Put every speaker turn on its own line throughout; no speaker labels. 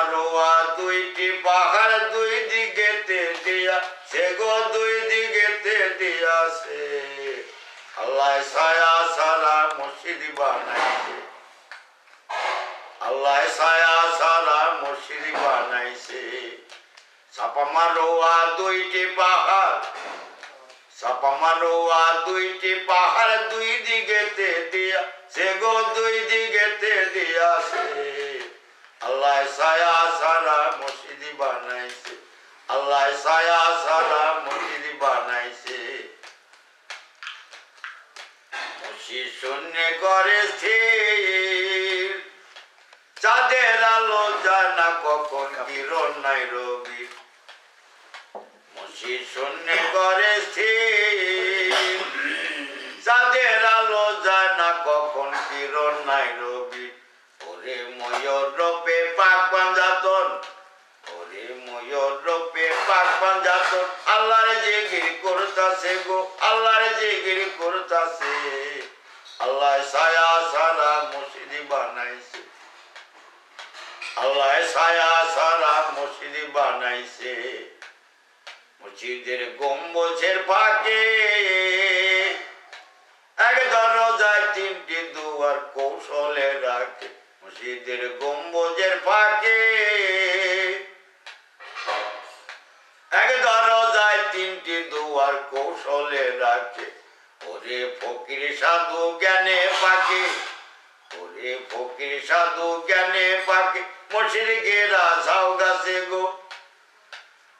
মারোয়া দুইটি পাহাড় দুই দিকেতে দিয়া সে গো দুই দিকেতে দিয়াছে আল্লাহ ছায়া সারা মসজিদ বানাইছে আল্লাহ ছায়া সারা মসজিদ বানাইছে চাপা মারোয়া দুইটি পাহাড় চাপা মারোয়া দুইটি পাহাড় দুই দিকেতে দিয়া সে গো দুই দিকেতে দিয়াছে আল্লাহ ছায়া সারা মসজিদ বানাইছে আল্লাহ ছায়া সারা মসজিদ বানাইছে মসজিদ শূন্য করে স্থির চাঁদের আলো যায় না কখন কিরণ নাই রবি মসজিদ শূন্য করে স্থির চাঁদের আলো যায় না কখন কিরণ নাই রবি ওরে ময়ূর রূপে পাক পাঞ্জাতন ওরে ময়ূর রূপে পাক পাঞ্জাতন আল্লাহর জিকির করতাছে গো আল্লাহর জিকির করতাছে আল্লাহ ছায়া সারা মসজিদ বানাইছে আল্লাহ ছায়া সারা মসজিদ বানাইছে মসজিদের গম্বুজের ফাঁকে এক দরজায় তিনটি দুয়ার কৌশলে রাখে মসজিদের গম্বুজের ফাঁকে এক দরজায় তিনটি দুয়ার কৌশলে রাখে ওরে ফকির সাধু জ্ঞানে পাকে ওরে ফকির সাধু জ্ঞানে পাকে মসজিদ ঘেরা ঝাউ গাছে গো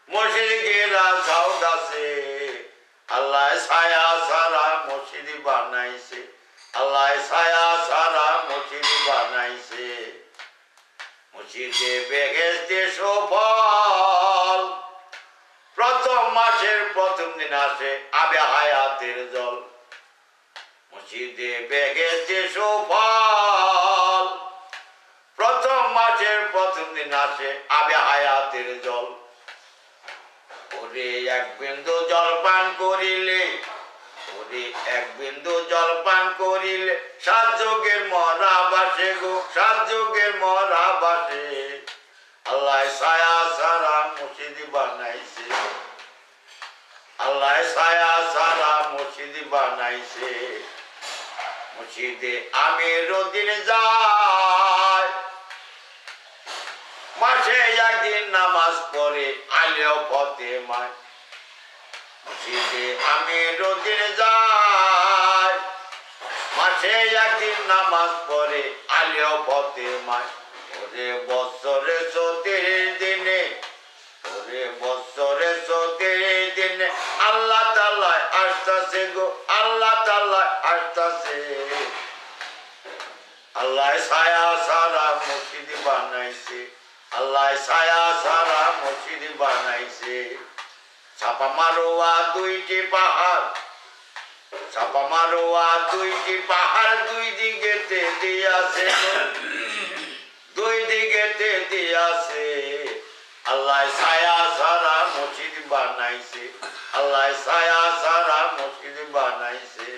মসজিদ ঘেরা ঝাউ গাছে আল্লাহ ছায়া সারা মসজিদ বানাইছে আল্লাহ ছায়া সারা মসজিদ বানাইছে মসজিদে বেহেশতে সফল প্রথম মাসের প্রথম দিন আসে আবে হায়াতের জল মসজিদে বেহেশতে সফল প্রথম মাসের প্রথম দিন আসে আবে হায়াতের জল ওরে এক বিন্দু জল পান করিলে ওরে এক বিন্দু জল পান করিলে সাত যুগের মরা বাসে গো সাত যুগের মরা বাসে আল্লাহ ছায়া সারা মসজিদ বানাইছে আল্লাহ ছায়া সারা মসজিদ বানাইছে মসজিদে আমির দিন যায় মাসে একদিন নামাজ পড়ে আলেও পথে মায় মসজিদে আমির দিন যায় মাসে একদিন নামাজ পড়ে আলেও পথে মায় ওরে বৎসরে ৩৬ দিনে ওরে বৎসরে ৩৬ দিনে আল্লাহ তাআলা আসতাছে গো আল্লাহ তাআলা আসতাছে আল্লাহ ছায়া সারা মসজিদ বানাইছে আল্লাহ ছায়া সারা মসজিদ বানাইছে চাপা মারোয়া দুইটি পাহাড় চাপা মারোয়া দুইটি পাহাড় দুই দিকেতে দিয়াছে দুই দিকেতে দিয়াছে আল্লাহ ছায়া সারা মসজিদ বানাইছে আল্লাহ ছায়া সারা মসজিদ বানাইছে